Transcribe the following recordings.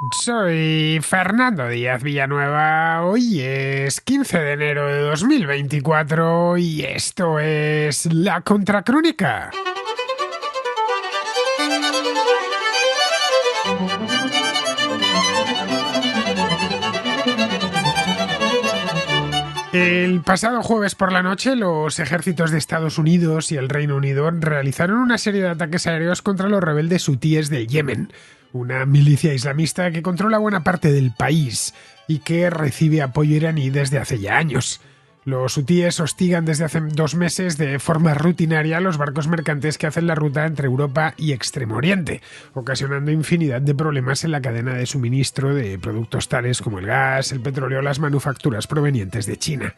Soy Fernando Díaz Villanueva. Hoy es 15 de enero de 2024 y esto es La Contracrónica. El pasado jueves por la noche, los ejércitos de Estados Unidos y el Reino Unido realizaron una serie de ataques aéreos contra los rebeldes hutíes de Yemen, una milicia islamista que controla buena parte del país y que recibe apoyo iraní desde hace ya años. Los hutíes hostigan desde hace 2 meses de forma rutinaria los barcos mercantes que hacen la ruta entre Europa y Extremo Oriente, ocasionando infinidad de problemas en la cadena de suministro de productos tales como el gas, el petróleo o las manufacturas provenientes de China.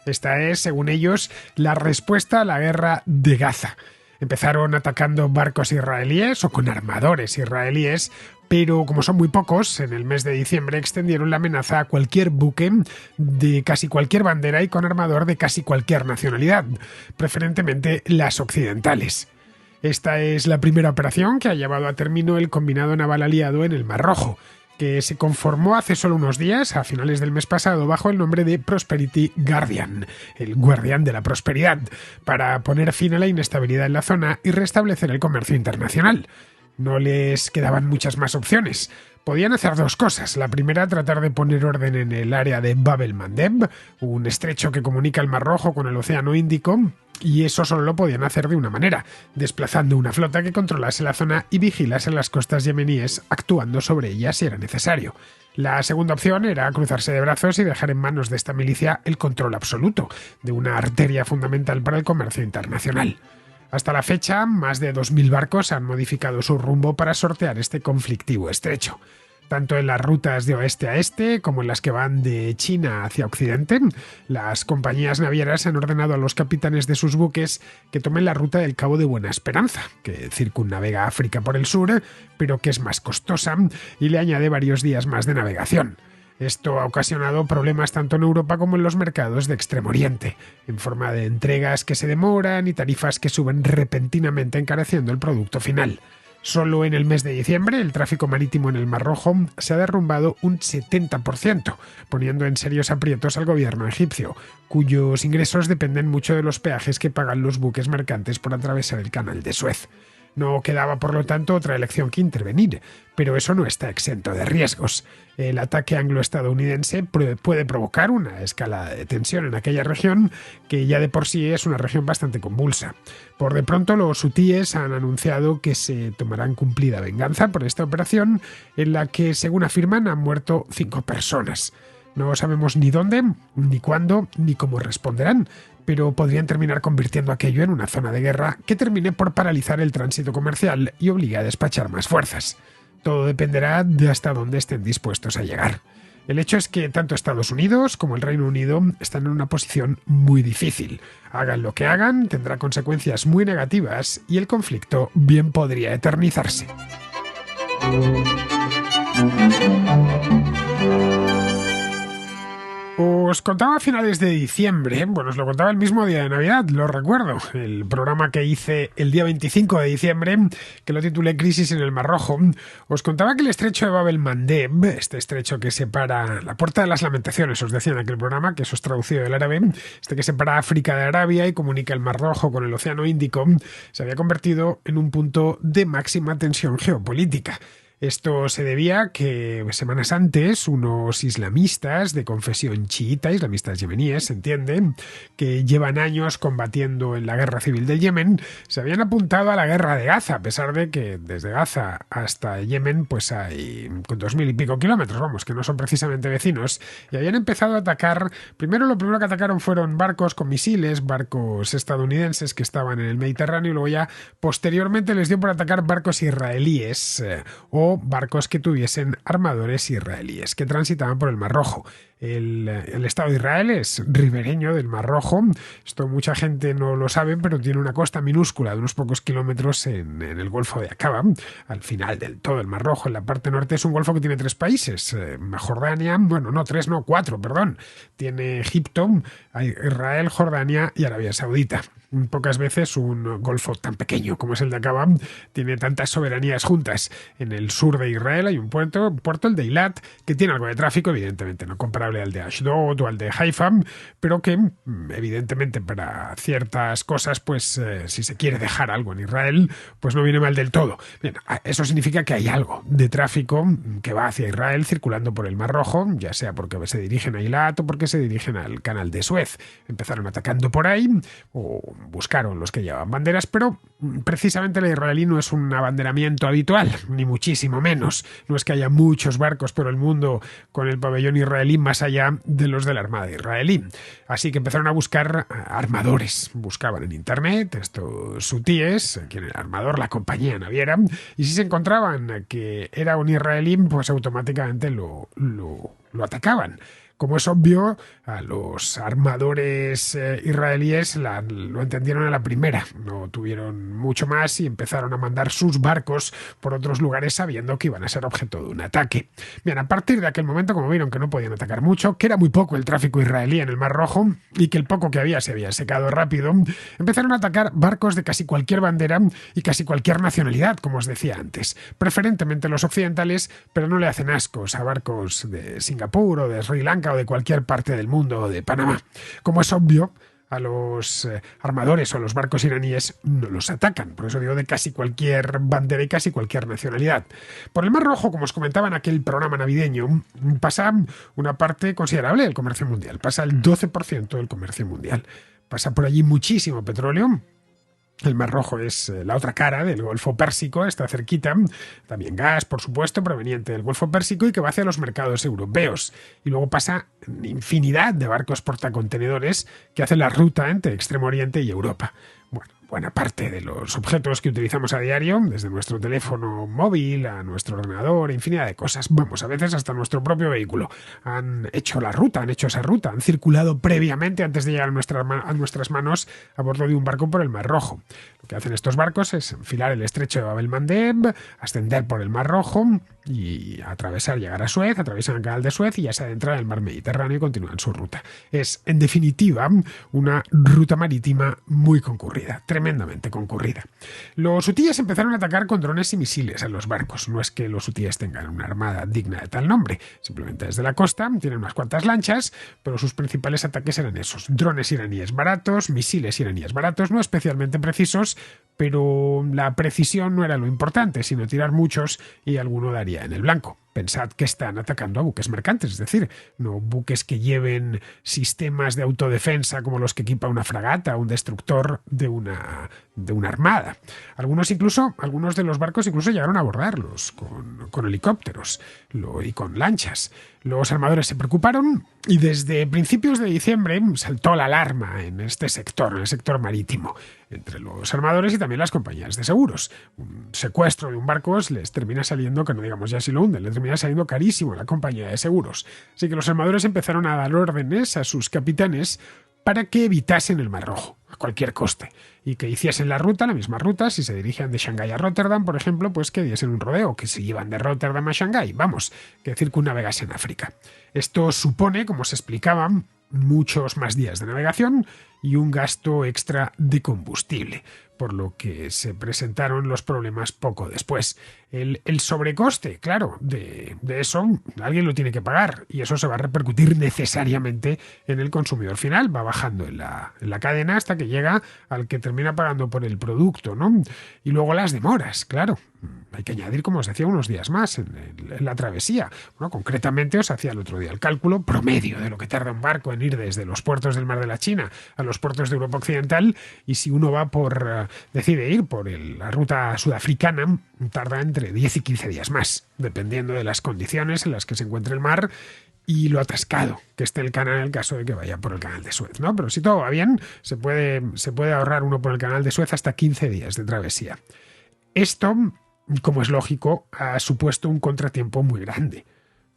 Esta es, según ellos, la respuesta a la guerra de Gaza. Empezaron atacando barcos israelíes o con armadores israelíes, pero como son muy pocos, en el mes de diciembre extendieron la amenaza a cualquier buque de casi cualquier bandera y con armador de casi cualquier nacionalidad, preferentemente las occidentales. Esta es la primera operación que ha llevado a término el combinado naval aliado en el Mar Rojo, que se conformó hace solo unos días, a finales del mes pasado, bajo el nombre de Prosperity Guardian, el guardián de la prosperidad, para poner fin a la inestabilidad en la zona y restablecer el comercio internacional. No les quedaban muchas más opciones. Podían hacer 2 cosas. La primera, tratar de poner orden en el área de Bab el-Mandeb, un estrecho que comunica el Mar Rojo con el Océano Índico, y eso solo lo podían hacer de una manera, desplazando una flota que controlase la zona y vigilase las costas yemeníes, actuando sobre ellas si era necesario. La segunda opción era cruzarse de brazos y dejar en manos de esta milicia el control absoluto de una arteria fundamental para el comercio internacional. Hasta la fecha, más de 2.000 barcos han modificado su rumbo para sortear este conflictivo estrecho. Tanto en las rutas de oeste a este como en las que van de China hacia Occidente, las compañías navieras han ordenado a los capitanes de sus buques que tomen la ruta del Cabo de Buena Esperanza, que circunnavega África por el sur, pero que es más costosa y le añade varios días más de navegación. Esto ha ocasionado problemas tanto en Europa como en los mercados de Extremo Oriente, en forma de entregas que se demoran y tarifas que suben repentinamente encareciendo el producto final. Solo en el mes de diciembre el tráfico marítimo en el Mar Rojo se ha derrumbado un 70%, poniendo en serios aprietos al gobierno egipcio, cuyos ingresos dependen mucho de los peajes que pagan los buques mercantes por atravesar el canal de Suez. No quedaba, por lo tanto, otra elección que intervenir, pero eso no está exento de riesgos. El ataque anglo-estadounidense puede provocar una escalada de tensión en aquella región, que ya de por sí es una región bastante convulsa. Por de pronto, los hutíes han anunciado que se tomarán cumplida venganza por esta operación, en la que, según afirman, han muerto 5 personas. No sabemos ni dónde, ni cuándo, ni cómo responderán, pero podrían terminar convirtiendo aquello en una zona de guerra que termine por paralizar el tránsito comercial y obligue a despachar más fuerzas. Todo dependerá de hasta dónde estén dispuestos a llegar. El hecho es que tanto Estados Unidos como el Reino Unido están en una posición muy difícil. Hagan lo que hagan, tendrá consecuencias muy negativas y el conflicto bien podría eternizarse. Os contaba a finales de diciembre, bueno, os lo contaba el mismo día de Navidad, lo recuerdo, el programa que hice el día 25 de diciembre, que lo titulé Crisis en el Mar Rojo. Os contaba que el estrecho de Bab el-Mandeb, este estrecho que separa la Puerta de las Lamentaciones, os decía en aquel programa, que eso es traducido del árabe, este que separa África de Arabia y comunica el Mar Rojo con el Océano Índico, se había convertido en un punto de máxima tensión geopolítica. Esto se debía a que semanas antes unos islamistas de confesión chiita, islamistas yemeníes, se entiende, que llevan años combatiendo en la guerra civil de Yemen, se habían apuntado a la guerra de Gaza, a pesar de que desde Gaza hasta Yemen pues hay 2.000 y pico kilómetros, vamos, que no son precisamente vecinos, y habían empezado a atacar. Lo primero que atacaron fueron barcos con misiles, barcos estadounidenses que estaban en el Mediterráneo, y luego ya posteriormente les dio por atacar barcos israelíes o barcos que tuviesen armadores israelíes que transitaban por el Mar Rojo. El Estado de Israel es ribereño del Mar Rojo. Esto mucha gente no lo sabe, pero tiene una costa minúscula de unos pocos kilómetros en el Golfo de Aqaba, al final del todo el Mar Rojo. En la parte norte es un golfo que tiene 3 países. Jordania, bueno, no 3, no 4, perdón. Tiene Egipto, Israel, Jordania y Arabia Saudita. Pocas veces un golfo tan pequeño como es el de Aqaba tiene tantas soberanías juntas. En el sur de Israel hay un puerto, el de Eilat, que tiene algo de tráfico, evidentemente no comparable al de Ashdod o al de Haifa, pero que evidentemente para ciertas cosas, pues si se quiere dejar algo en Israel, pues no viene mal del todo. Bien, eso significa que hay algo de tráfico que va hacia Israel circulando por el Mar Rojo, ya sea porque se dirigen a Eilat o porque se dirigen al Canal de Suez. Empezaron atacando por ahí o buscaron los que llevaban banderas, pero precisamente la israelí no es un abanderamiento habitual, ni muchísimo menos. No es que haya muchos barcos por el mundo con el pabellón israelí más allá de los de la Armada israelí. Así que empezaron a buscar armadores. Buscaban en internet estos hutíes, quién era el armador, la compañía naviera, y si se encontraban que era un israelí, pues automáticamente lo atacaban. Como es obvio, a los armadores israelíes lo entendieron a la primera. No tuvieron mucho más y empezaron a mandar sus barcos por otros lugares sabiendo que iban a ser objeto de un ataque. Bien, a partir de aquel momento, como vieron que no podían atacar mucho, que era muy poco el tráfico israelí en el Mar Rojo y que el poco que había se había secado rápido, empezaron a atacar barcos de casi cualquier bandera y casi cualquier nacionalidad, como os decía antes. Preferentemente los occidentales, pero no le hacen ascos a barcos de Singapur o de Sri Lanka o de cualquier parte del mundo o de Panamá. Como es obvio, a los armadores o a los barcos iraníes no los atacan. Por eso digo de casi cualquier bandera y casi cualquier nacionalidad. Por el Mar Rojo, como os comentaba en aquel programa navideño, pasa una parte considerable del comercio mundial. Pasa el 12% del comercio mundial. Pasa por allí muchísimo petróleo. El Mar Rojo es la otra cara del Golfo Pérsico, está cerquita. También gas, por supuesto, proveniente del Golfo Pérsico y que va hacia los mercados europeos. Y luego pasa infinidad de barcos portacontenedores que hacen la ruta entre Extremo Oriente y Europa. Bueno, buena parte de los objetos que utilizamos a diario, desde nuestro teléfono móvil a nuestro ordenador, infinidad de cosas, vamos, a veces hasta nuestro propio vehículo, han hecho esa ruta, han circulado previamente antes de llegar a nuestras manos a bordo de un barco por el Mar Rojo. Lo que hacen estos barcos es enfilar el estrecho de Bab el-Mandeb, ascender por el Mar Rojo y llegar a Suez, atraviesan el canal de Suez y ya se adentran en el mar Mediterráneo y continúan su ruta. Es, en definitiva, una ruta marítima muy concurrida, tremendamente concurrida. Los hutíes empezaron a atacar con drones y misiles a los barcos. No es que los hutíes tengan una armada digna de tal nombre, simplemente desde la costa tienen unas cuantas lanchas, pero sus principales ataques eran esos: drones iraníes baratos, misiles iraníes baratos, no especialmente precisos, pero la precisión no era lo importante, sino tirar muchos y alguno daría en el blanco. Pensad que están atacando a buques mercantes, es decir, no buques que lleven sistemas de autodefensa como los que equipa una fragata o un destructor de una armada. Algunos de los barcos incluso llegaron a abordarlos con helicópteros y con lanchas. Los armadores se preocuparon y desde principios de diciembre saltó la alarma en este sector, en el sector marítimo, entre los armadores y también las compañías de seguros. Un secuestro de un barco les termina saliendo, que no digamos ya si lo hunden, le termina saliendo carísimo a la compañía de seguros. Así que los armadores empezaron a dar órdenes a sus capitanes para que evitasen el Mar Rojo a cualquier coste y que hiciesen la misma ruta, si se dirigían de Shanghái a Rotterdam, por ejemplo, pues que diesen un rodeo, que si iban de Rotterdam a Shanghái, vamos, que circunnavegasen África. Esto supone, como se explicaba, muchos más días de navegación y un gasto extra de combustible, por lo que se presentaron los problemas poco después. El sobrecoste, claro, de eso alguien lo tiene que pagar y eso se va a repercutir necesariamente en el consumidor final, va bajando en la cadena hasta que llega al que termina pagando por el producto, ¿no? Y luego las demoras, claro. Hay que añadir, como os decía, unos días más en la travesía. Bueno, concretamente os hacía el otro día el cálculo promedio de lo que tarda un barco en ir desde los puertos del Mar de la China a los puertos de Europa Occidental, y si uno decide ir por la ruta sudafricana, tarda entre 10 y 15 días más, dependiendo de las condiciones en las que se encuentre el mar y lo atascado que esté el canal en el caso de que vaya por el canal de Suez, ¿no? Pero si todo va bien, se puede ahorrar uno por el canal de Suez hasta 15 días de travesía. Esto, como es lógico, ha supuesto un contratiempo muy grande,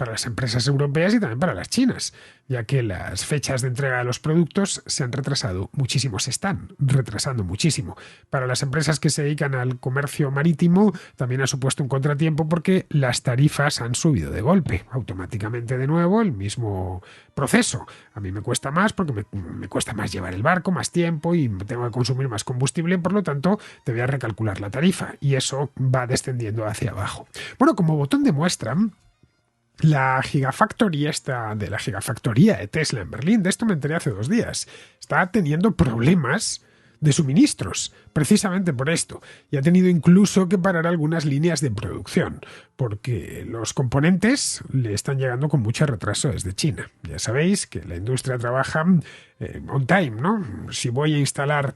para las empresas europeas y también para las chinas, ya que las fechas de entrega de los productos se han retrasado muchísimo, se están retrasando muchísimo. Para las empresas que se dedican al comercio marítimo también ha supuesto un contratiempo porque las tarifas han subido de golpe, automáticamente de nuevo el mismo proceso. A mí me cuesta más porque me cuesta más llevar el barco, más tiempo y tengo que consumir más combustible, por lo tanto te voy a recalcular la tarifa y eso va descendiendo hacia abajo. Bueno, como botón de muestra, la gigafactoría de Tesla en Berlín, de esto me enteré hace 2 días, está teniendo problemas de suministros, precisamente por esto, y ha tenido incluso que parar algunas líneas de producción, porque los componentes le están llegando con mucho retraso desde China. Ya sabéis que la industria trabaja on time, ¿no? Si voy a instalar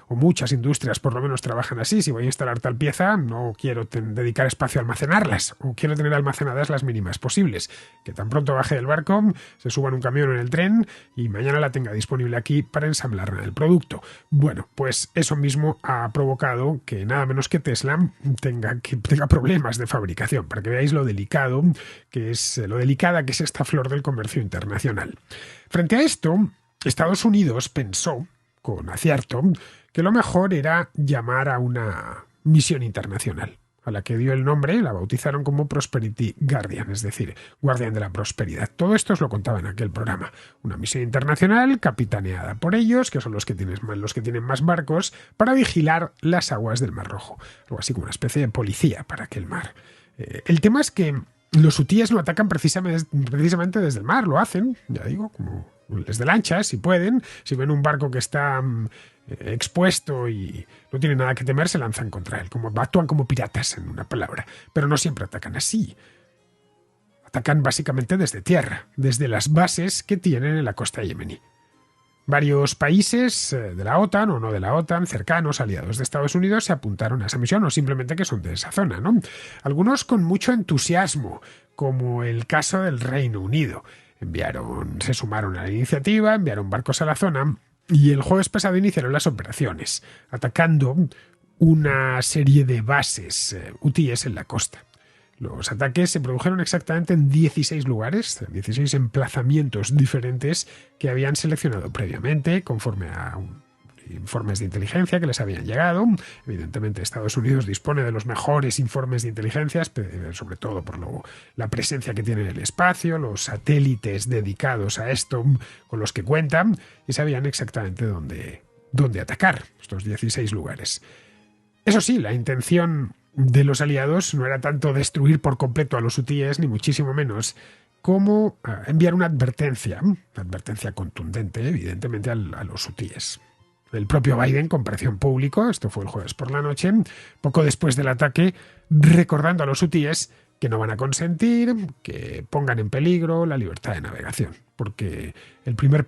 o muchas industrias por lo menos trabajan así, si voy a instalar tal pieza, no quiero dedicar espacio a almacenarlas, o quiero tener almacenadas las mínimas posibles, que tan pronto baje del barco, se suba en un camión o en el tren y mañana la tenga disponible aquí para ensamblar el producto. Bueno, pues eso mismo ha provocado que nada menos que Tesla tenga problemas de fabricación, para que veáis lo delicada que es esta flor del comercio internacional. Frente a esto, Estados Unidos pensó, con acierto, que lo mejor era llamar a una misión internacional, a la que dio el nombre, la bautizaron como Prosperity Guardian, es decir, guardián de la prosperidad. Todo esto os lo contaba en aquel programa. Una misión internacional capitaneada por ellos, que son los que tienen más barcos, para vigilar las aguas del Mar Rojo. Algo así como una especie de policía para aquel mar. El tema es que los hutíes no atacan precisamente desde el mar, lo hacen, ya digo, como desde lanchas, si pueden. Si ven un barco que está expuesto y no tiene nada que temer, se lanzan contra él, actúan como piratas, en una palabra, pero no siempre atacan así. Atacan básicamente desde tierra, desde las bases que tienen en la costa yemení. Varios países de la OTAN o no de la OTAN, cercanos, aliados de Estados Unidos, se apuntaron a esa misión, o simplemente que son de esa zona, ¿no? Algunos con mucho entusiasmo, como el caso del Reino Unido. Se sumaron a la iniciativa, enviaron barcos a la zona y el jueves pasado iniciaron las operaciones, atacando una serie de bases hutíes en la costa. Los ataques se produjeron exactamente en 16 lugares, 16 emplazamientos diferentes que habían seleccionado previamente, conforme a informes de inteligencia que les habían llegado. Evidentemente, Estados Unidos dispone de los mejores informes de inteligencia, sobre todo por la presencia que tiene en el espacio, los satélites dedicados a esto con los que cuentan, y sabían exactamente dónde atacar estos 16 lugares. Eso sí, la intención de los aliados no era tanto destruir por completo a los hutíes, ni muchísimo menos, como enviar una advertencia contundente, evidentemente, a los hutíes. El propio Biden compareció en público, esto fue el jueves por la noche, poco después del ataque, recordando a los hutíes que no van a consentir que pongan en peligro la libertad de navegación, porque el primer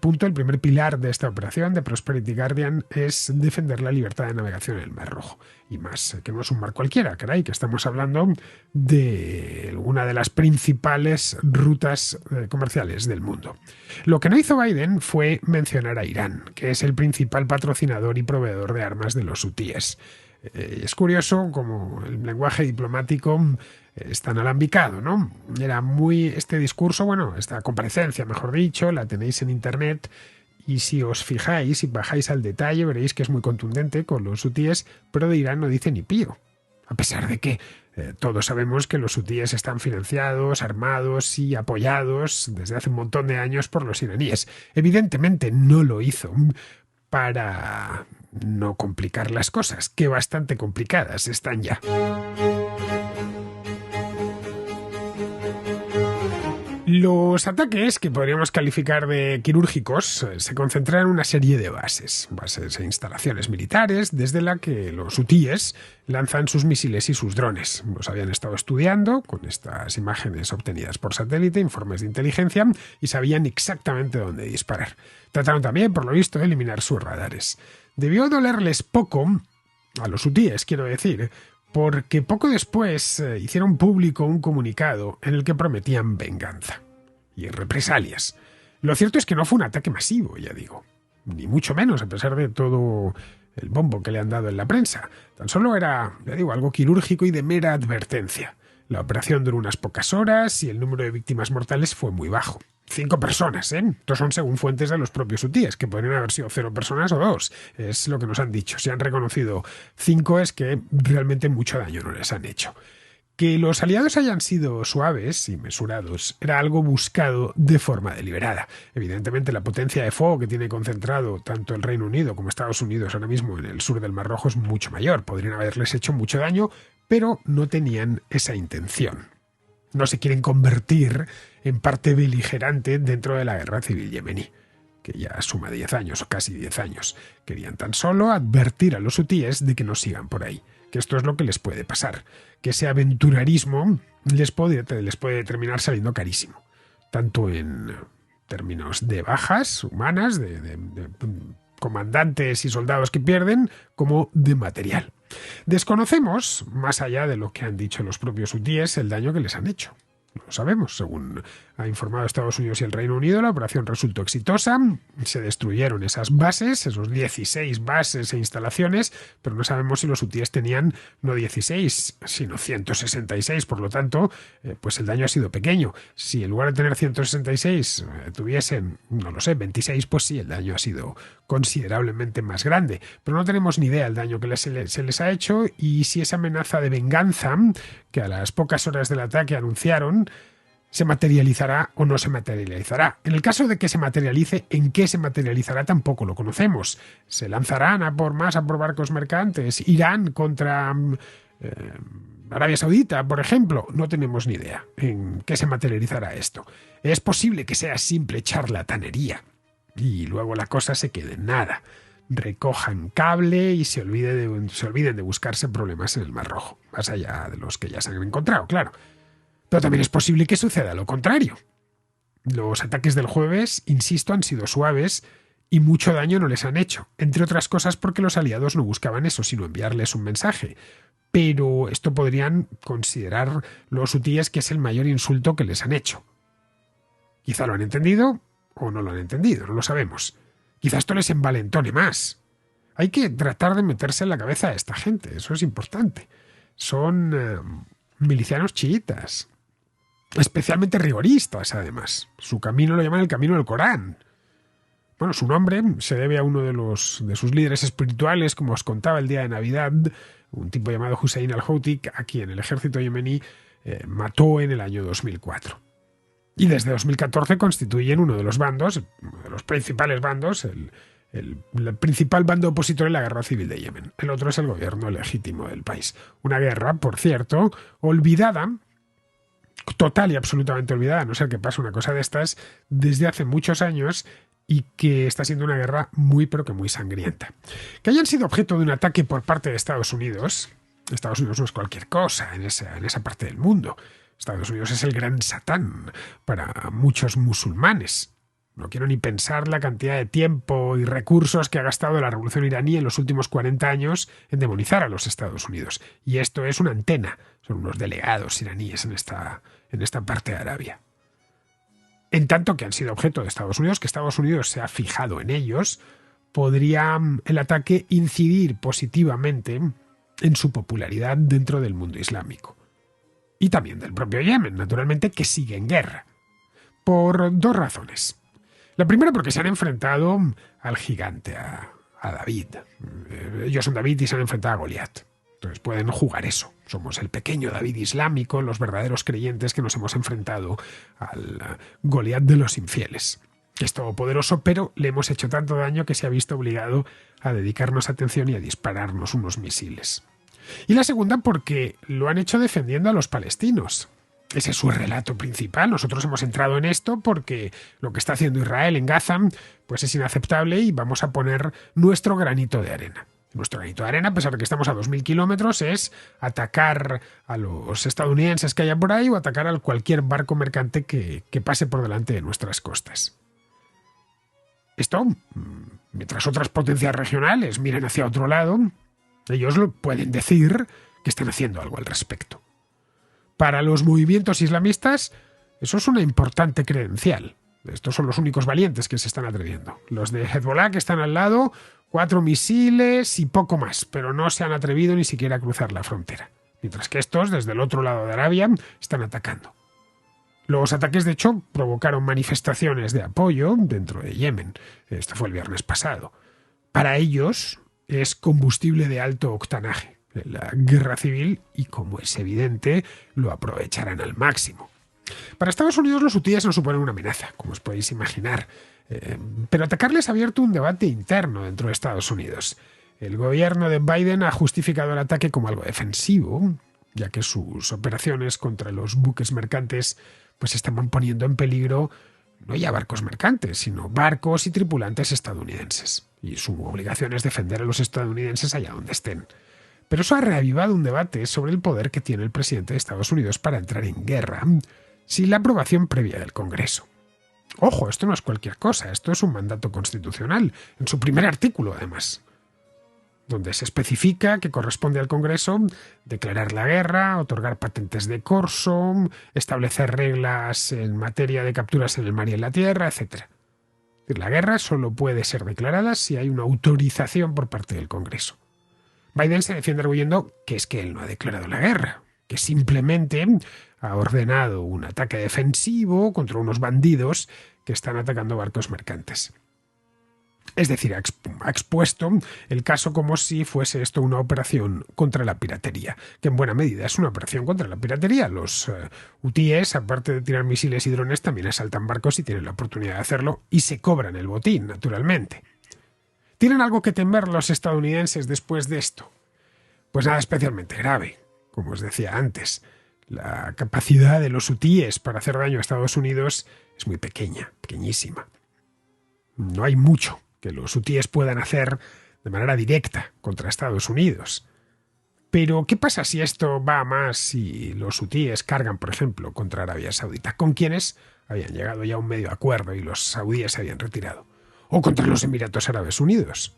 pilar de esta operación de Prosperity Guardian es defender la libertad de navegación en el Mar Rojo. Y más, que no es un mar cualquiera, caray, que estamos hablando de una de las principales rutas comerciales del mundo. Lo que no hizo Biden fue mencionar a Irán, que es el principal patrocinador y proveedor de armas de los hutíes. Es curioso como el lenguaje diplomático es tan alambicado, ¿no? Era este discurso, esta comparecencia, mejor dicho, la tenéis en internet, y si os fijáis y bajáis al detalle, veréis que es muy contundente con los hutíes, pero de Irán no dice ni pío. A pesar de que todos sabemos que los hutíes están financiados, armados y apoyados desde hace un montón de años por los iraníes. Evidentemente no lo hizo para no complicar las cosas, que bastante complicadas están ya. Los ataques, que podríamos calificar de quirúrgicos, se concentraron en una serie de bases e instalaciones militares, desde la que los hutíes lanzan sus misiles y sus drones. Los habían estado estudiando con estas imágenes obtenidas por satélite, informes de inteligencia, y sabían exactamente dónde disparar. Trataron también, por lo visto, de eliminar sus radares. Debió dolerles poco, a los hutíes quiero decir, porque poco después hicieron público un comunicado en el que prometían venganza y represalias. Lo cierto es que no fue un ataque masivo, ya digo, ni mucho menos, a pesar de todo el bombo que le han dado en la prensa. Tan solo era, ya digo, algo quirúrgico y de mera advertencia. La operación duró unas pocas horas y el número de víctimas mortales fue muy bajo. 5 personas, ¿eh? Estos son según fuentes de los propios hutíes, que podrían haber sido 0 personas o 2. Es lo que nos han dicho. Si han reconocido 5 es que realmente mucho daño no les han hecho. Que los aliados hayan sido suaves y mesurados era algo buscado de forma deliberada. Evidentemente, la potencia de fuego que tiene concentrado tanto el Reino Unido como Estados Unidos ahora mismo en el sur del Mar Rojo es mucho mayor. Podrían haberles hecho mucho daño, pero no tenían esa intención. No se quieren convertir en parte beligerante dentro de la guerra civil yemení, que ya suma 10 años o casi 10 años. Querían tan solo advertir a los hutíes de que no sigan por ahí, que esto es lo que les puede pasar, que ese aventurarismo les puede terminar saliendo carísimo, tanto en términos de bajas humanas, de comandantes y soldados que pierden, como de material. Desconocemos, más allá de lo que han dicho los propios hutíes, el daño que les han hecho. No lo sabemos. Según ha informado Estados Unidos y el Reino Unido, la operación resultó exitosa. Se destruyeron esas bases, esos 16 bases e instalaciones, pero no sabemos si los hutíes tenían no 16, sino 166. Por lo tanto, pues el daño ha sido pequeño. Si en lugar de tener 166 tuviesen, no lo sé, 26, pues sí, el daño ha sido considerablemente más grande. Pero no tenemos ni idea del daño que se les ha hecho y si esa amenaza de venganza, que a las pocas horas del ataque anunciaron, se materializará o no se materializará. En el caso de que se materialice, ¿en qué se materializará? Tampoco lo conocemos. ¿Se lanzarán a por barcos mercantes? ¿Irán contra Arabia Saudita, por ejemplo? No tenemos ni idea en qué se materializará esto. Es posible que sea simple charlatanería y luego la cosa se quede en nada. Recojan cable y se olviden de buscarse problemas en el Mar Rojo, más allá de los que ya se han encontrado, claro. Pero también es posible que suceda lo contrario. Los ataques del jueves, insisto, han sido suaves y mucho daño no les han hecho, entre otras cosas porque los aliados no buscaban eso, sino enviarles un mensaje. Pero esto podrían considerar los hutíes que es el mayor insulto que les han hecho. Quizá lo han entendido o no lo han entendido, no lo sabemos. Quizá esto les envalentone más. Hay que tratar de meterse en la cabeza a esta gente, eso es importante. Son milicianos chiitas, especialmente rigoristas, además. Su camino lo llaman el camino del Corán. Bueno, su nombre se debe a uno de sus líderes espirituales, como os contaba el día de Navidad, un tipo llamado Hussein al-Houthi, a quien el ejército yemení mató en el año 2004. Y desde 2014 constituyen uno de los bandos, uno de los principales bandos, el principal bando opositor en la guerra civil de Yemen. El otro es el gobierno legítimo del país. Una guerra, por cierto, olvidada, total y absolutamente olvidada, a no ser que pase una cosa de estas, desde hace muchos años y que está siendo una guerra muy pero que muy sangrienta. Que hayan sido objeto de un ataque por parte de Estados Unidos no es cualquier cosa en esa parte del mundo. Estados Unidos es el gran satán para muchos musulmanes. No quiero ni pensar la cantidad de tiempo y recursos que ha gastado la revolución iraní en los últimos 40 años en demonizar a los Estados Unidos. Y esto es una antena, son unos delegados iraníes en esta parte de Arabia. En tanto que han sido objeto de Estados Unidos, que Estados Unidos se ha fijado en ellos, podría el ataque incidir positivamente en su popularidad dentro del mundo islámico. Y también del propio Yemen, naturalmente, que sigue en guerra. Por 2 razones. La primera porque se han enfrentado al gigante, a David. Ellos son David y se han enfrentado a Goliat. Entonces pueden jugar eso. Somos el pequeño David islámico, los verdaderos creyentes que nos hemos enfrentado al Goliat de los infieles. Es todopoderoso, pero le hemos hecho tanto daño que se ha visto obligado a dedicarnos atención y a dispararnos unos misiles. Y la segunda porque lo han hecho defendiendo a los palestinos. Ese es su relato principal. Nosotros hemos entrado en esto porque lo que está haciendo Israel en Gaza pues es inaceptable y vamos a poner nuestro granito de arena. Nuestro granito de arena, a pesar de que estamos a 2.000 kilómetros, es atacar a los estadounidenses que haya por ahí o atacar a cualquier barco mercante que pase por delante de nuestras costas. Esto, mientras otras potencias regionales miren hacia otro lado, ellos lo pueden decir que están haciendo algo al respecto. Para los movimientos islamistas, eso es una importante credencial. Estos son los únicos valientes que se están atreviendo. Los de Hezbollah, que están al lado, 4 misiles y poco más, pero no se han atrevido ni siquiera a cruzar la frontera. mientras que estos, desde el otro lado de Arabia, están atacando. Los ataques, de hecho, provocaron manifestaciones de apoyo dentro de Yemen. Esto fue el viernes pasado. Para ellos es combustible de alto octanaje, la guerra civil, y como es evidente, lo aprovecharán al máximo. Para Estados Unidos los hutíes no suponen una amenaza, como os podéis imaginar, pero atacarles ha abierto un debate interno dentro de Estados Unidos. El gobierno de Biden ha justificado el ataque como algo defensivo, ya que sus operaciones contra los buques mercantes pues estaban poniendo en peligro no ya barcos mercantes, sino barcos y tripulantes estadounidenses. Y su obligación es defender a los estadounidenses allá donde estén. Pero eso ha reavivado un debate sobre el poder que tiene el presidente de Estados Unidos para entrar en guerra sin la aprobación previa del Congreso. Ojo, esto no es cualquier cosa, esto es un mandato constitucional, en su primer artículo además, donde se especifica que corresponde al Congreso declarar la guerra, otorgar patentes de corso, establecer reglas en materia de capturas en el mar y en la tierra, etc. La guerra solo puede ser declarada si hay una autorización por parte del Congreso. Biden se defiende arguyendo que es que él no ha declarado la guerra, que simplemente ha ordenado un ataque defensivo contra unos bandidos que están atacando barcos mercantes. Es decir, ha expuesto el caso como si fuese esto una operación contra la piratería, que en buena medida es una operación contra la piratería. Los hutíes, aparte de tirar misiles y drones, también asaltan barcos y tienen la oportunidad de hacerlo y se cobran el botín, naturalmente. ¿Tienen algo que temer los estadounidenses después de esto? Pues nada especialmente grave. Como os decía antes, la capacidad de los hutíes para hacer daño a Estados Unidos es muy pequeña, pequeñísima. No hay mucho que los hutíes puedan hacer de manera directa contra Estados Unidos. Pero, ¿qué pasa si esto va a más si los hutíes cargan, por ejemplo, contra Arabia Saudita, con quienes habían llegado ya a un medio acuerdo y los saudíes se habían retirado? O contra los Emiratos Árabes Unidos.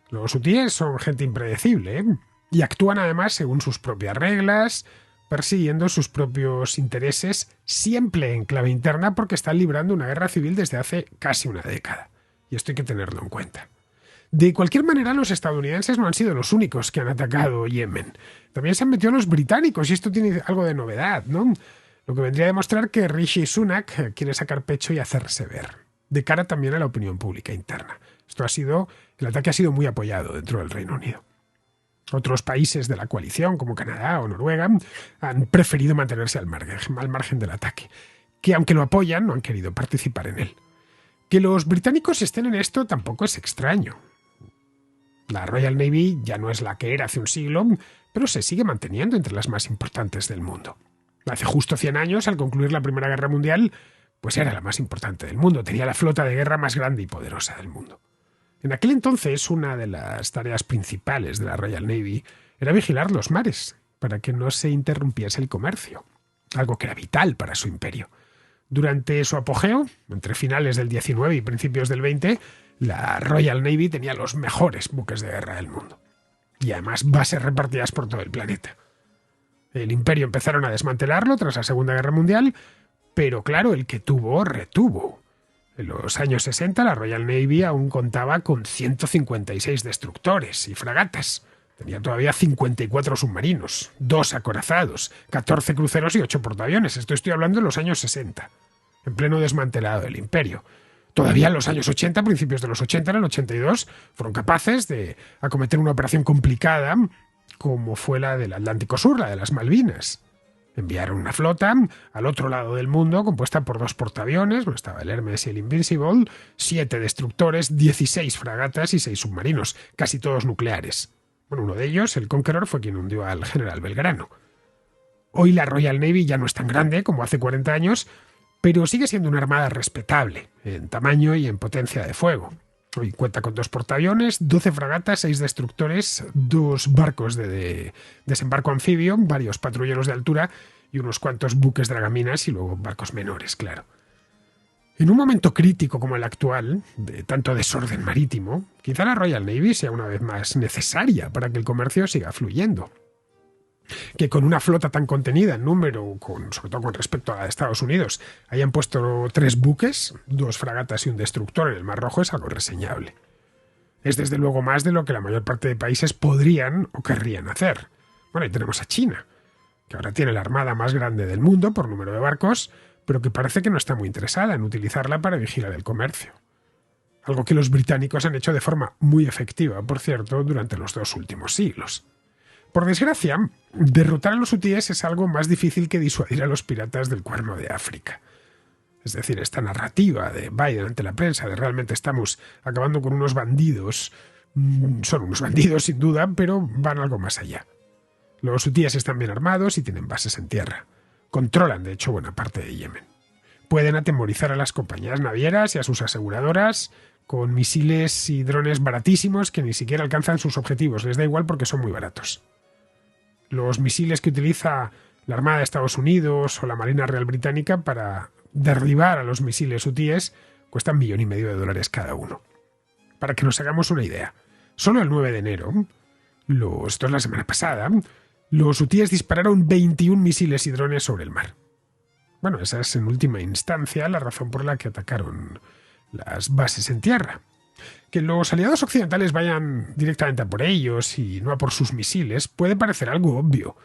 Los hutíes son gente impredecible, y actúan además según sus propias reglas, persiguiendo sus propios intereses, siempre en clave interna porque están librando una guerra civil desde hace casi una década. Y esto hay que tenerlo en cuenta. De cualquier manera, los estadounidenses no han sido los únicos que han atacado Yemen. También se han metido los británicos, y esto tiene algo de novedad, ¿no? Lo que vendría a demostrar que Rishi Sunak quiere sacar pecho y hacerse ver, de cara también a la opinión pública interna. El ataque ha sido muy apoyado dentro del Reino Unido. Otros países de la coalición, como Canadá o Noruega, han preferido mantenerse al margen del ataque, que aunque lo apoyan, no han querido participar en él. Que los británicos estén en esto tampoco es extraño. La Royal Navy ya no es la que era hace un siglo, pero se sigue manteniendo entre las más importantes del mundo. Hace justo 100 años, al concluir la Primera Guerra Mundial, pues era la más importante del mundo, tenía la flota de guerra más grande y poderosa del mundo. En aquel entonces, una de las tareas principales de la Royal Navy era vigilar los mares, para que no se interrumpiese el comercio, algo que era vital para su imperio. Durante su apogeo, entre finales del 19 y principios del 20, la Royal Navy tenía los mejores buques de guerra del mundo. Y además bases repartidas por todo el planeta. El imperio empezaron a desmantelarlo tras la Segunda Guerra Mundial, pero claro, el que tuvo, retuvo. En los años 60 la Royal Navy aún contaba con 156 destructores y fragatas. Tenía todavía 54 submarinos, 2 acorazados, 14 cruceros y 8 portaaviones. Estoy hablando de los años 60, en pleno desmantelado del imperio. Todavía en los años 80, principios de los 80, en el 82, fueron capaces de acometer una operación complicada como fue la del Atlántico Sur, la de las Malvinas. Enviaron una flota al otro lado del mundo compuesta por 2 portaaviones, estaba el Hermes y el Invincible, 7 destructores, 16 fragatas y 6 submarinos, casi todos nucleares. Uno de ellos, el Conqueror, fue quien hundió al general Belgrano. Hoy la Royal Navy ya no es tan grande como hace 40 años, pero sigue siendo una armada respetable en tamaño y en potencia de fuego. Hoy cuenta con 2 portaaviones, 12 fragatas, 6 destructores, 2 barcos de desembarco anfibio, varios patrulleros de altura y unos cuantos buques dragaminas y luego barcos menores, claro. En un momento crítico como el actual, de tanto desorden marítimo, quizá la Royal Navy sea una vez más necesaria para que el comercio siga fluyendo. Que con una flota tan contenida en número, sobre todo con respecto a la de Estados Unidos, hayan puesto 3 buques, 2 fragatas y un destructor en el Mar Rojo es algo reseñable. Es desde luego más de lo que la mayor parte de países podrían o querrían hacer. Bueno, y tenemos a China, que ahora tiene la armada más grande del mundo por número de barcos, pero que parece que no está muy interesada en utilizarla para vigilar el comercio. Algo que los británicos han hecho de forma muy efectiva, por cierto, durante los 2 últimos siglos. Por desgracia, derrotar a los hutíes es algo más difícil que disuadir a los piratas del Cuerno de África. Es decir, esta narrativa de Biden ante la prensa de realmente estamos acabando con unos bandidos, son unos bandidos sin duda, pero van algo más allá. Los hutíes están bien armados y tienen bases en tierra. Controlan, de hecho, buena parte de Yemen. Pueden atemorizar a las compañías navieras y a sus aseguradoras con misiles y drones baratísimos que ni siquiera alcanzan sus objetivos. Les da igual porque son muy baratos. Los misiles que utiliza la Armada de Estados Unidos o la Marina Real Británica para derribar a los misiles hutíes cuestan $1,500,000 cada uno. Para que nos hagamos una idea, solo el 9 de enero, esto es la semana pasada, los hutíes dispararon 21 misiles y drones sobre el mar. Bueno, esa es en última instancia la razón por la que atacaron las bases en tierra. Que los aliados occidentales vayan directamente a por ellos y no a por sus misiles puede parecer algo obvio,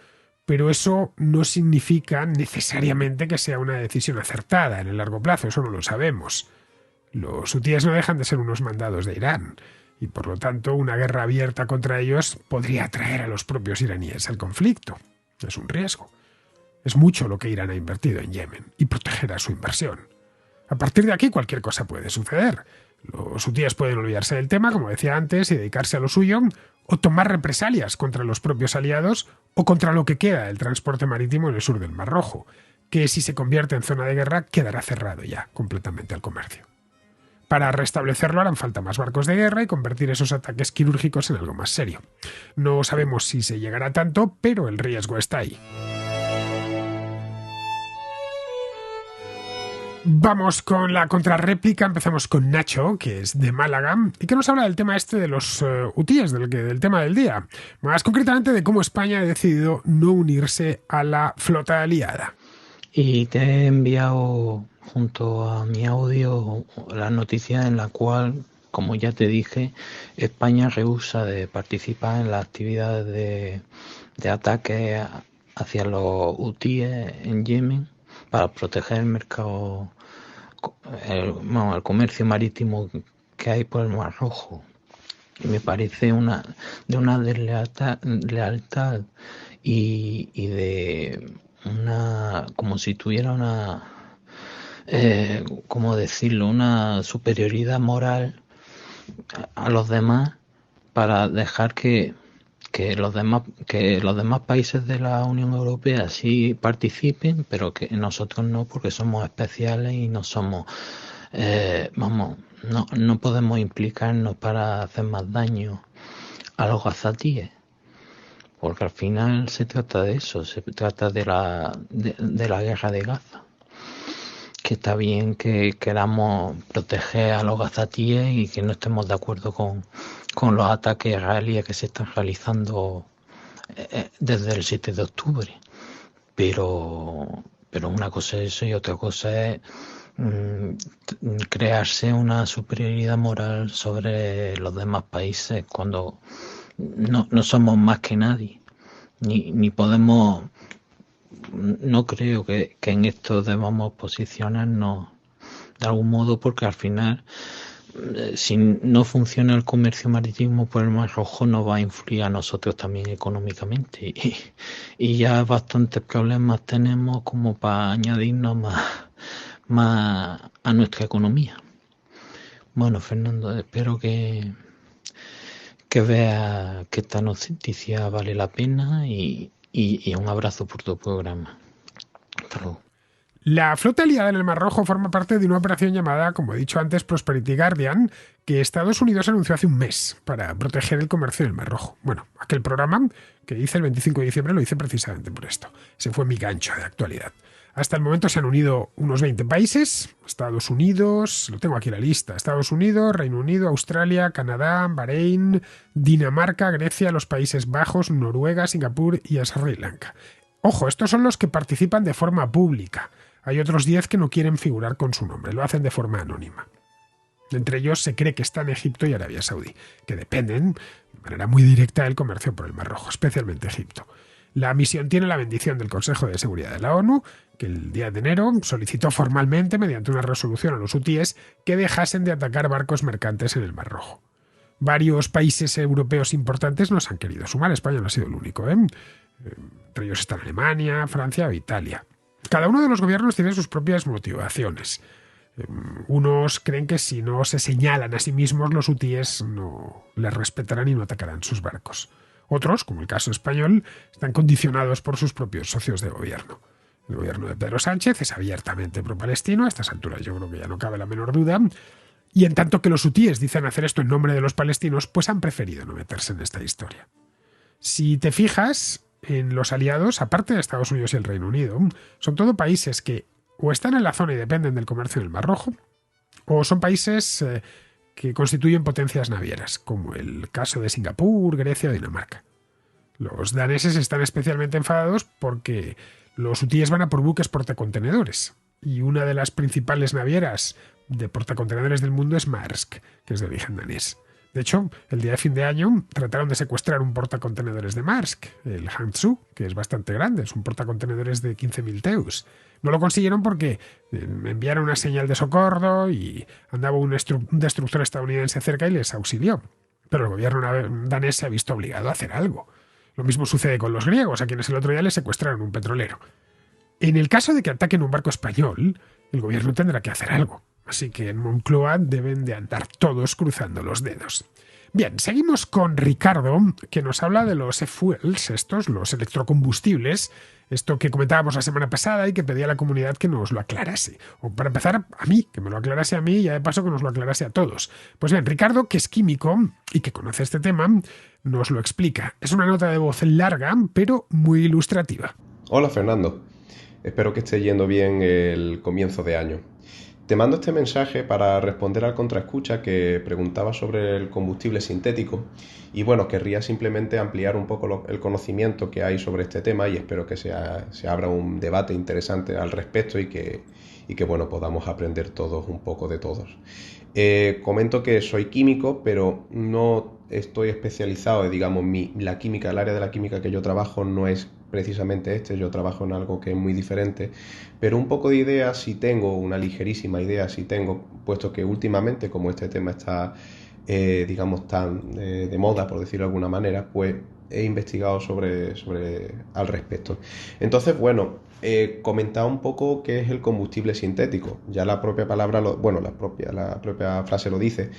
pero eso no significa necesariamente que sea una decisión acertada en el largo plazo, eso no lo sabemos. Los hutíes no dejan de ser unos mandados de Irán, y por lo tanto una guerra abierta contra ellos podría atraer a los propios iraníes al conflicto. Es un riesgo. Es mucho lo que Irán ha invertido en Yemen, y protegerá su inversión. A partir de aquí cualquier cosa puede suceder. Los hutíes pueden olvidarse del tema, como decía antes, y dedicarse a lo suyo, o tomar represalias contra los propios aliados o contra lo que queda del transporte marítimo en el sur del Mar Rojo, que si se convierte en zona de guerra quedará cerrado ya completamente al comercio. Para restablecerlo harán falta más barcos de guerra y convertir esos ataques quirúrgicos en algo más serio. No sabemos si se llegará a tanto, pero el riesgo está ahí. Vamos con la contrarréplica, empezamos con Nacho, que es de Málaga, y que nos habla del tema este de los hutíes, del tema del día. Más concretamente de cómo España ha decidido no unirse a la flota aliada. Y te he enviado junto a mi audio la noticia en la cual, como ya te dije, España rehúsa de participar en las actividades de ataque hacia los hutíes en Yemen para proteger el mercado, el comercio marítimo que hay por el Mar Rojo. Y me parece una deslealtad y de una, como si tuviera una, ¿cómo decirlo?, una superioridad moral a los demás para dejar que los demás países de la Unión Europea sí participen, pero que nosotros no, porque somos especiales y no somos, no podemos implicarnos para hacer más daño a los gazatíes, porque al final se trata de eso, se trata de la guerra de Gaza. Que está bien que queramos proteger a los gazatíes y que no estemos de acuerdo con los ataques israelíes que se están realizando desde el 7 de octubre. Pero una cosa es eso y otra cosa es crearse una superioridad moral sobre los demás países cuando no somos más que nadie. Ni podemos... No creo que en esto debamos posicionarnos de algún modo, porque al final, si no funciona el comercio marítimo por el Mar Rojo, nos va a influir a nosotros también económicamente. Y ya bastantes problemas tenemos como para añadirnos más a nuestra economía. Bueno, Fernando, espero que veas que esta noticia vale la pena y un abrazo por tu programa. Hasta luego. La flota aliada en el Mar Rojo forma parte de una operación llamada, como he dicho antes, Prosperity Guardian, que Estados Unidos anunció hace un mes para proteger el comercio en el Mar Rojo. Bueno, aquel programa que hice el 25 de diciembre lo hice precisamente por esto. Ese fue mi gancho de actualidad. Hasta el momento se han unido unos 20 países, Estados Unidos, lo tengo aquí la lista, Estados Unidos, Reino Unido, Australia, Canadá, Bahrein, Dinamarca, Grecia, los Países Bajos, Noruega, Singapur y Sri Lanka. Ojo, estos son los que participan de forma pública. Hay otros 10 que no quieren figurar con su nombre, lo hacen de forma anónima. Entre ellos se cree que están Egipto y Arabia Saudí, que dependen de manera muy directa del comercio por el Mar Rojo, especialmente Egipto. La misión tiene la bendición del Consejo de Seguridad de la ONU, que el 10 de enero solicitó formalmente, mediante una resolución a los hutíes, que dejasen de atacar barcos mercantes en el Mar Rojo. Varios países europeos importantes nos han querido sumar. España no ha sido el único, ¿eh? Entre ellos están Alemania, Francia o Italia. Cada uno de los gobiernos tiene sus propias motivaciones. Unos creen que si no se señalan a sí mismos, los hutíes no les respetarán y no atacarán sus barcos. Otros, como el caso español, están condicionados por sus propios socios de gobierno. El gobierno de Pedro Sánchez es abiertamente pro-palestino, a estas alturas yo creo que ya no cabe la menor duda, y en tanto que los hutíes dicen hacer esto en nombre de los palestinos, pues han preferido no meterse en esta historia. Si te fijas en los aliados, aparte de Estados Unidos y el Reino Unido, son todo países que o están en la zona y dependen del comercio en el Mar Rojo, o son países que constituyen potencias navieras, como el caso de Singapur, Grecia o Dinamarca. Los daneses están especialmente enfadados porque los hutíes van a por buques portacontenedores, y una de las principales navieras de portacontenedores del mundo es Maersk, que es de origen danés. De hecho, el día de fin de año trataron de secuestrar un portacontenedores de Maersk, el Hangzhou, que es bastante grande, es un portacontenedores de 15.000 TEUs. No lo consiguieron porque enviaron una señal de socorro y andaba un destructor estadounidense cerca y les auxilió. Pero el gobierno danés se ha visto obligado a hacer algo. Lo mismo sucede con los griegos, a quienes el otro día les secuestraron un petrolero. En el caso de que ataquen un barco español, el gobierno tendrá que hacer algo. Así que en Moncloa deben de andar todos cruzando los dedos. Bien, seguimos con Ricardo, que nos habla de los e-fuels, los electrocombustibles, esto que comentábamos la semana pasada y que pedía a la comunidad que nos lo aclarase. O para empezar, a mí, que me lo aclarase a mí y ya de paso que nos lo aclarase a todos. Pues bien, Ricardo, que es químico y que conoce este tema, nos lo explica. Es una nota de voz larga, pero muy ilustrativa. Hola Fernando, espero que esté yendo bien el comienzo de año. Te mando este mensaje para responder al contraescucha que preguntaba sobre el combustible sintético y bueno, querría simplemente ampliar un poco el conocimiento que hay sobre este tema y espero que se abra un debate interesante al respecto y que bueno, podamos aprender todos un poco de todos. Comento que soy químico, pero no estoy especializado, digamos, la química, el área de la química que yo trabajo no es precisamente yo trabajo en algo que es muy diferente, pero un poco de idea sí tengo, una ligerísima idea sí tengo, puesto que últimamente, como este tema está, digamos, tan de moda, por decirlo de alguna manera, pues he investigado al respecto. Entonces, bueno, comentaba un poco qué es el combustible sintético. Ya la propia palabra, la propia frase lo dice.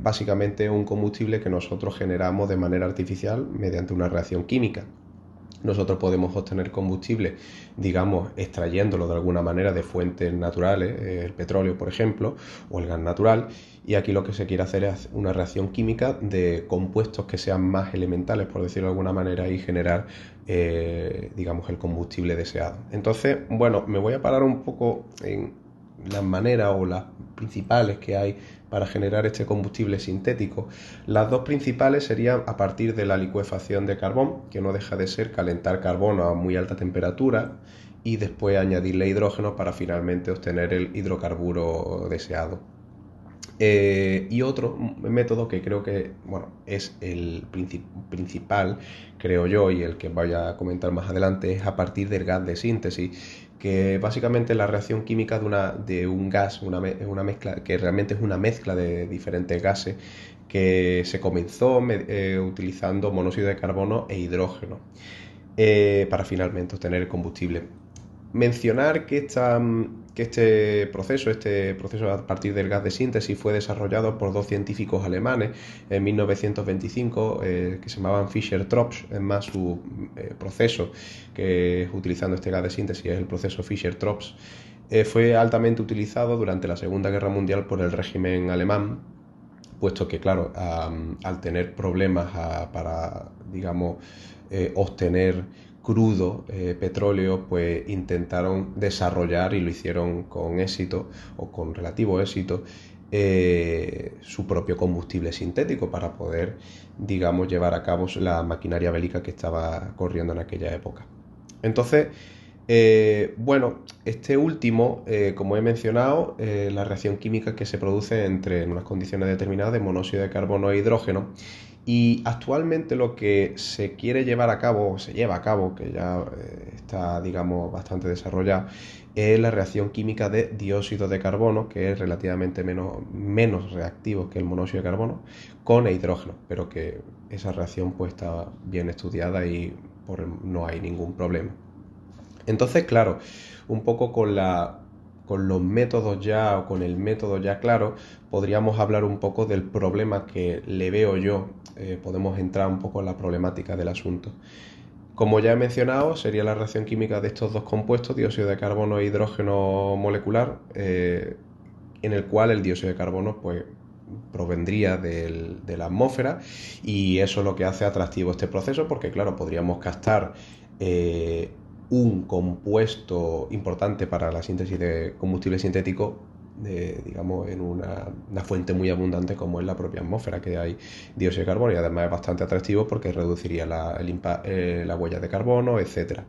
Básicamente un combustible que nosotros generamos de manera artificial mediante una reacción química. Nosotros podemos obtener combustible, digamos, extrayéndolo de alguna manera de fuentes naturales, el petróleo, por ejemplo, o el gas natural, y aquí lo que se quiere hacer es una reacción química de compuestos que sean más elementales, por decirlo de alguna manera, y generar, digamos, el combustible deseado. Entonces, bueno, me voy a parar un poco en las maneras o las principales que hay para generar este combustible sintético. Las dos principales serían a partir de la licuefacción de carbón, que no deja de ser calentar carbono a muy alta temperatura y después añadirle hidrógeno para finalmente obtener el hidrocarburo deseado. Y otro método que creo que bueno, es el principal, creo yo, y el que voy a comentar más adelante, es a partir del gas de síntesis, que básicamente es la reacción química de un gas, una mezcla, que realmente es una mezcla de diferentes gases que se comenzó utilizando monóxido de carbono e hidrógeno para finalmente obtener el combustible. Mencionar que este proceso a partir del gas de síntesis fue desarrollado por dos científicos alemanes en 1925 que se llamaban Fischer-Tropsch. Es más, su proceso que utilizando este gas de síntesis es el proceso Fischer-Tropsch. Fue altamente utilizado durante la Segunda Guerra Mundial por el régimen alemán, puesto que, claro, al tener problemas para, digamos, obtener crudo, petróleo, pues intentaron desarrollar, y lo hicieron con éxito o con relativo éxito, su propio combustible sintético para poder, digamos, llevar a cabo la maquinaria bélica que estaba corriendo en aquella época. Entonces, bueno, este último, como he mencionado, la reacción química que se produce en unas condiciones determinadas de monóxido de carbono e hidrógeno, Y actualmente lo que se quiere llevar a cabo, o se lleva a cabo, que ya está, digamos, bastante desarrollado, es la reacción química de dióxido de carbono, que es relativamente menos reactivo que el monóxido de carbono, con hidrógeno, pero que esa reacción pues está bien estudiada y no hay ningún problema. Entonces, claro, un poco con los métodos ya o con el método ya claro, podríamos hablar un poco del problema que le veo yo. Podemos entrar un poco en la problemática del asunto. Como ya he mencionado, sería la reacción química de estos dos compuestos, dióxido de carbono e hidrógeno molecular, en el cual el dióxido de carbono pues, provendría de la atmósfera, y eso es lo que hace atractivo este proceso, porque claro, podríamos captar un compuesto importante para la síntesis de combustible sintético, digamos, en una fuente muy abundante como es la propia atmósfera, que hay dióxido de carbono, y además es bastante atractivo porque reduciría la huella de carbono, etcétera.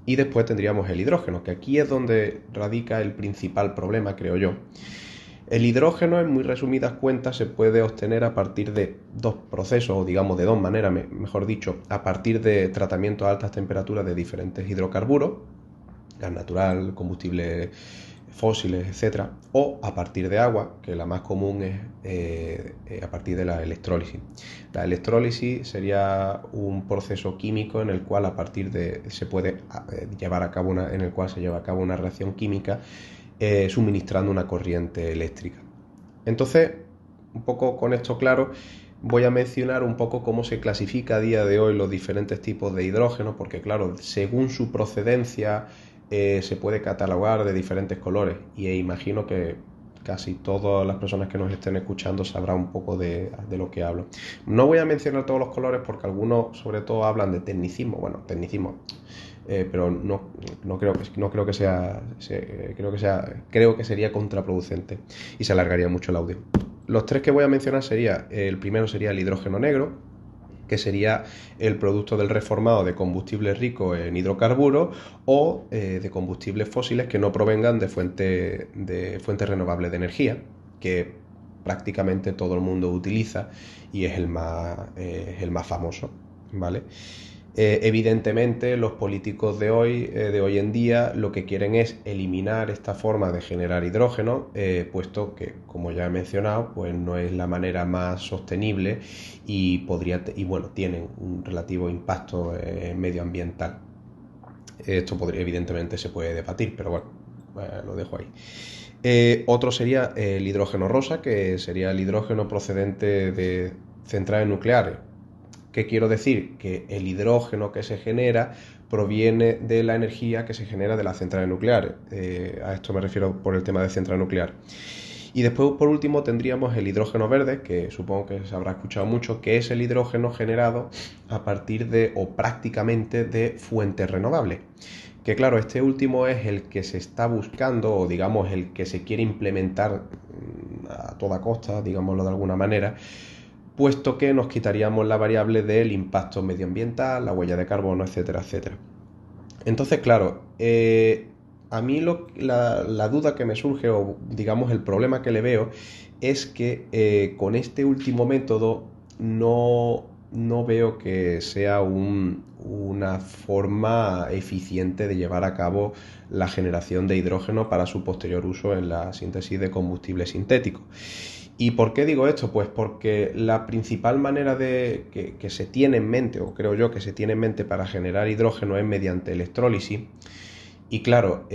Y después tendríamos el hidrógeno, que aquí es donde radica el principal problema, creo yo. El hidrógeno, en muy resumidas cuentas, se puede obtener a partir de dos procesos, o digamos de dos maneras, mejor dicho, a partir de tratamientos a altas temperaturas de diferentes hidrocarburos, gas natural, combustibles fósiles, etcétera, o a partir de agua, que la más común es a partir de la electrólisis. La electrólisis sería un proceso químico en el cual se puede llevar a cabo una reacción química suministrando una corriente eléctrica. Entonces, un poco con esto claro, voy a mencionar un poco cómo se clasifica a día de hoy los diferentes tipos de hidrógeno, porque claro, según su procedencia se puede catalogar de diferentes colores, y imagino que casi todas las personas que nos estén escuchando sabrán un poco de lo que hablo. No voy a mencionar todos los colores porque algunos sobre todo hablan de tecnicismo, pero creo que sería contraproducente y se alargaría mucho el audio. Los tres que voy a mencionar el primero sería el hidrógeno negro, que sería el producto del reformado de combustibles ricos en hidrocarburos o de combustibles fósiles que no provengan de fuentes renovables de energía, que prácticamente todo el mundo utiliza y es el más famoso, ¿vale? Evidentemente los políticos de hoy en día lo que quieren es eliminar esta forma de generar hidrógeno, puesto que, como ya he mencionado, pues no es la manera más sostenible y tienen un relativo impacto medioambiental. Esto evidentemente se puede debatir, pero bueno, lo dejo ahí. Otro sería el hidrógeno rosa, que sería el hidrógeno procedente de centrales nucleares. ¿Qué quiero decir? Que el hidrógeno que se genera proviene de la energía que se genera de las centrales nucleares. A esto me refiero por el tema de central nuclear. Y después, por último, tendríamos el hidrógeno verde, que supongo que se habrá escuchado mucho, que es el hidrógeno generado a partir de, o prácticamente, de fuentes renovables. Que claro, este último es el que se está buscando, o digamos el que se quiere implementar a toda costa, digámoslo de alguna manera, puesto que nos quitaríamos la variable del impacto medioambiental, la huella de carbono, etcétera, etcétera. Entonces, claro, a mí la duda que me surge, o digamos el problema que le veo, es que con este último método no veo que sea una forma eficiente de llevar a cabo la generación de hidrógeno para su posterior uso en la síntesis de combustible sintético. ¿Y por qué digo esto? Pues porque la principal manera que se tiene en mente, o creo yo que se tiene en mente para generar hidrógeno, es mediante electrólisis. Y claro,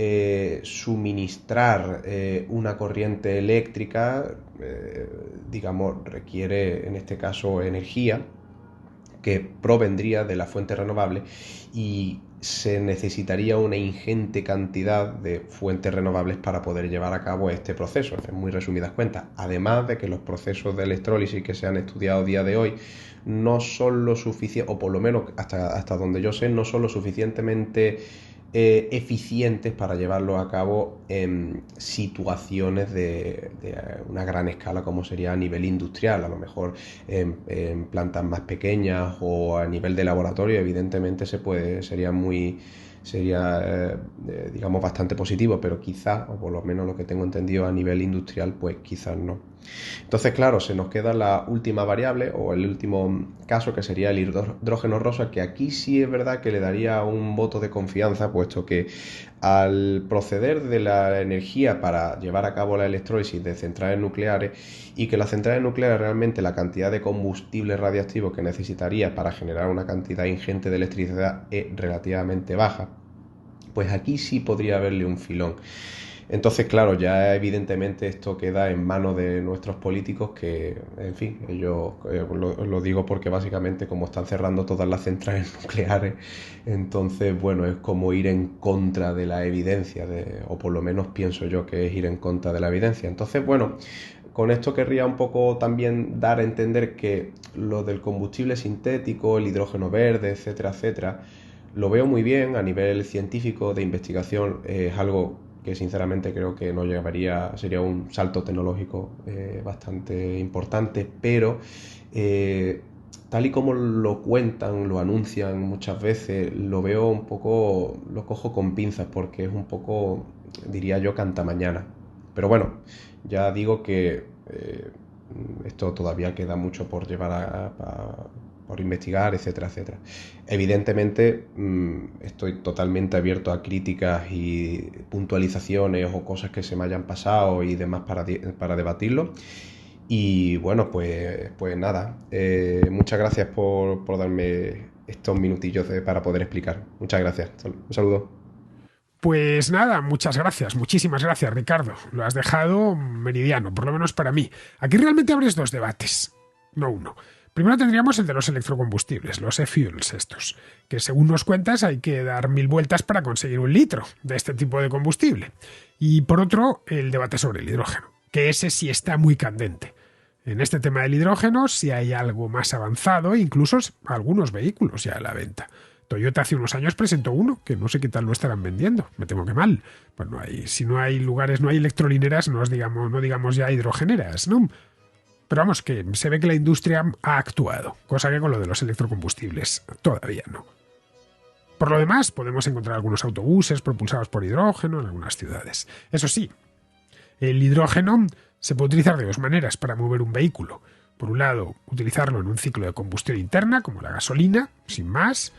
suministrar una corriente eléctrica, digamos, requiere en este caso energía que provendría de la fuente renovable, y se necesitaría una ingente cantidad de fuentes renovables para poder llevar a cabo este proceso, en muy resumidas cuentas. Además de que los procesos de electrólisis que se han estudiado a día de hoy no son lo suficiente, o por lo menos hasta donde yo sé, no son lo suficientemente eficientes para llevarlo a cabo en situaciones de una gran escala, como sería a nivel industrial. A lo mejor en plantas más pequeñas o a nivel de laboratorio, evidentemente sería digamos bastante positivo, pero quizás, o por lo menos lo que tengo entendido, a nivel industrial, pues quizás no. Entonces, claro, se nos queda la última variable o el último caso, que sería el hidrógeno rosa, que aquí sí es verdad que le daría un voto de confianza, puesto que al proceder de la energía para llevar a cabo la electrólisis de centrales nucleares, y que las centrales nucleares realmente la cantidad de combustible radiactivo que necesitaría para generar una cantidad ingente de electricidad es relativamente baja, pues aquí sí podría haberle un filón. Entonces, claro, ya evidentemente esto queda en manos de nuestros políticos que, en fin, ellos, lo digo porque básicamente como están cerrando todas las centrales nucleares, entonces, bueno, es como ir en contra de la evidencia, o por lo menos pienso yo que es ir en contra de la evidencia. Entonces, bueno, con esto querría un poco también dar a entender que lo del combustible sintético, el hidrógeno verde, etcétera, etcétera, lo veo muy bien a nivel científico de investigación, es algo que sinceramente creo que no llevaría, sería un salto tecnológico bastante importante, pero tal y como lo cuentan, lo anuncian muchas veces, lo veo un poco, lo cojo con pinzas porque es un poco, diría yo, cantamañana. Pero bueno, ya digo que esto todavía queda mucho por llevar por investigar, etcétera, etcétera. Evidentemente, estoy totalmente abierto a críticas y puntualizaciones o cosas que se me hayan pasado y demás para debatirlo. Y bueno, pues nada, muchas gracias por darme estos minutillos para poder explicar. Muchas gracias. Un saludo. Pues nada, muchas gracias, muchísimas gracias, Ricardo. Lo has dejado meridiano, por lo menos para mí. Aquí realmente abres dos debates, no uno. Primero tendríamos el de los electrocombustibles, los e-fuels estos, que según nos cuentas hay que dar 1000 vueltas para conseguir 1 litro de este tipo de combustible. Y por otro, el debate sobre el hidrógeno, que ese sí está muy candente. En este tema del hidrógeno sí hay algo más avanzado, incluso algunos vehículos ya a la venta. Toyota hace unos años presentó uno, que no sé qué tal lo estarán vendiendo, me temo que mal. Bueno, si no hay lugares, no hay electrolineras, no digamos ya hidrogeneras, ¿no? Pero vamos, que se ve que la industria ha actuado, cosa que con lo de los electrocombustibles todavía no. Por lo demás, podemos encontrar algunos autobuses propulsados por hidrógeno en algunas ciudades. Eso sí, el hidrógeno se puede utilizar de dos maneras para mover un vehículo. Por un lado, utilizarlo en un ciclo de combustión interna, como la gasolina, sin más,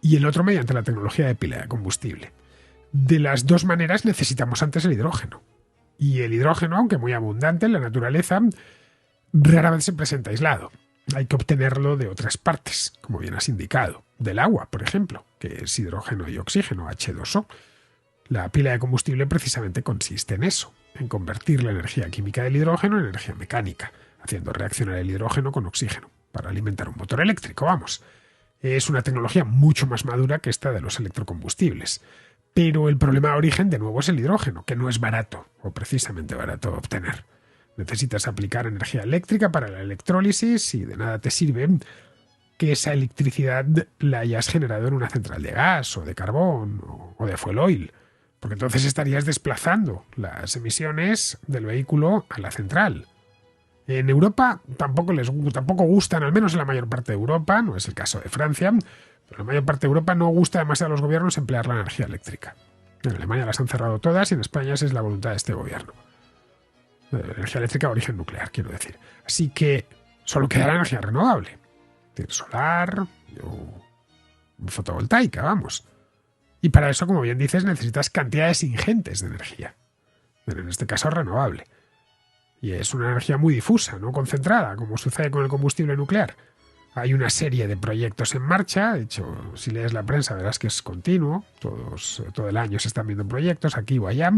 y el otro mediante la tecnología de pila de combustible. De las dos maneras necesitamos antes el hidrógeno. Y el hidrógeno, aunque muy abundante en la naturaleza, rara vez se presenta aislado. Hay que obtenerlo de otras partes, como bien has indicado. Del agua, por ejemplo, que es hidrógeno y oxígeno, H2O. La pila de combustible precisamente consiste en eso, en convertir la energía química del hidrógeno en energía mecánica, haciendo reaccionar el hidrógeno con oxígeno, para alimentar un motor eléctrico, vamos. Es una tecnología mucho más madura que esta de los electrocombustibles. Pero el problema de origen, de nuevo, es el hidrógeno, que no es barato, o precisamente barato, obtener. Necesitas aplicar energía eléctrica para la electrólisis y de nada te sirve que esa electricidad la hayas generado en una central de gas o de carbón o de fuel oil, porque entonces estarías desplazando las emisiones del vehículo a la central. En Europa tampoco gustan, al menos en la mayor parte de Europa, no es el caso de Francia, pero en la mayor parte de Europa no gusta demasiado a los gobiernos emplear la energía eléctrica. En Alemania las han cerrado todas y en España esa es la voluntad de este gobierno. Energía eléctrica de origen nuclear, quiero decir. Así que solo queda la energía renovable. Solar o fotovoltaica, vamos. Y para eso, como bien dices, necesitas cantidades ingentes de energía. Pero en este caso renovable. Y es una energía muy difusa, no concentrada, como sucede con el combustible nuclear. Hay una serie de proyectos en marcha, de hecho, si lees la prensa verás que es continuo, todo el año se están viendo proyectos aquí o allá,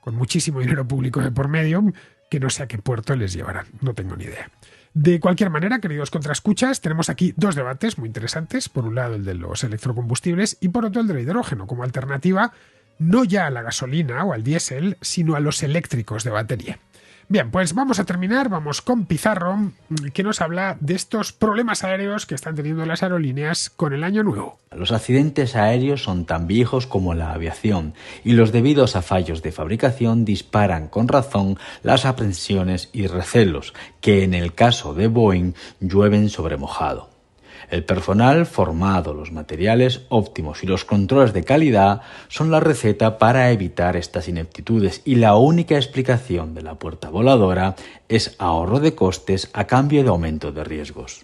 con muchísimo dinero público de por medio, que no sé a qué puerto les llevarán, no tengo ni idea. De cualquier manera, queridos contraescuchas, tenemos aquí dos debates muy interesantes, por un lado el de los electrocombustibles y por otro el del hidrógeno, como alternativa no ya a la gasolina o al diésel, sino a los eléctricos de batería. Bien, pues vamos a terminar, vamos con Pizarro, que nos habla de estos problemas aéreos que están teniendo las aerolíneas con el año nuevo. Los accidentes aéreos son tan viejos como la aviación y los debidos a fallos de fabricación disparan con razón las aprensiones y recelos que en el caso de Boeing llueven sobre mojado. El personal formado, los materiales óptimos y los controles de calidad son la receta para evitar estas ineptitudes, y la única explicación de la puerta voladora es ahorro de costes a cambio de aumento de riesgos.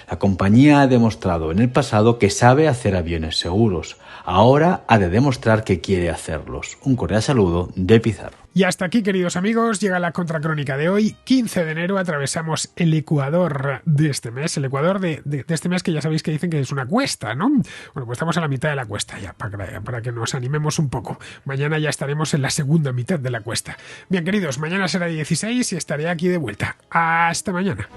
La compañía ha demostrado en el pasado que sabe hacer aviones seguros. Ahora ha de demostrar que quiere hacerlos. Un cordial saludo de Pizarro. Y hasta aquí, queridos amigos, llega la contracrónica de hoy. 15 de enero atravesamos el Ecuador de este mes. El Ecuador de este mes, que ya sabéis que dicen que es una cuesta, ¿no? Bueno, pues estamos a la mitad de la cuesta ya, para que nos animemos un poco. Mañana ya estaremos en la segunda mitad de la cuesta. Bien, queridos, mañana será 16 y estaré aquí de vuelta. Hasta mañana.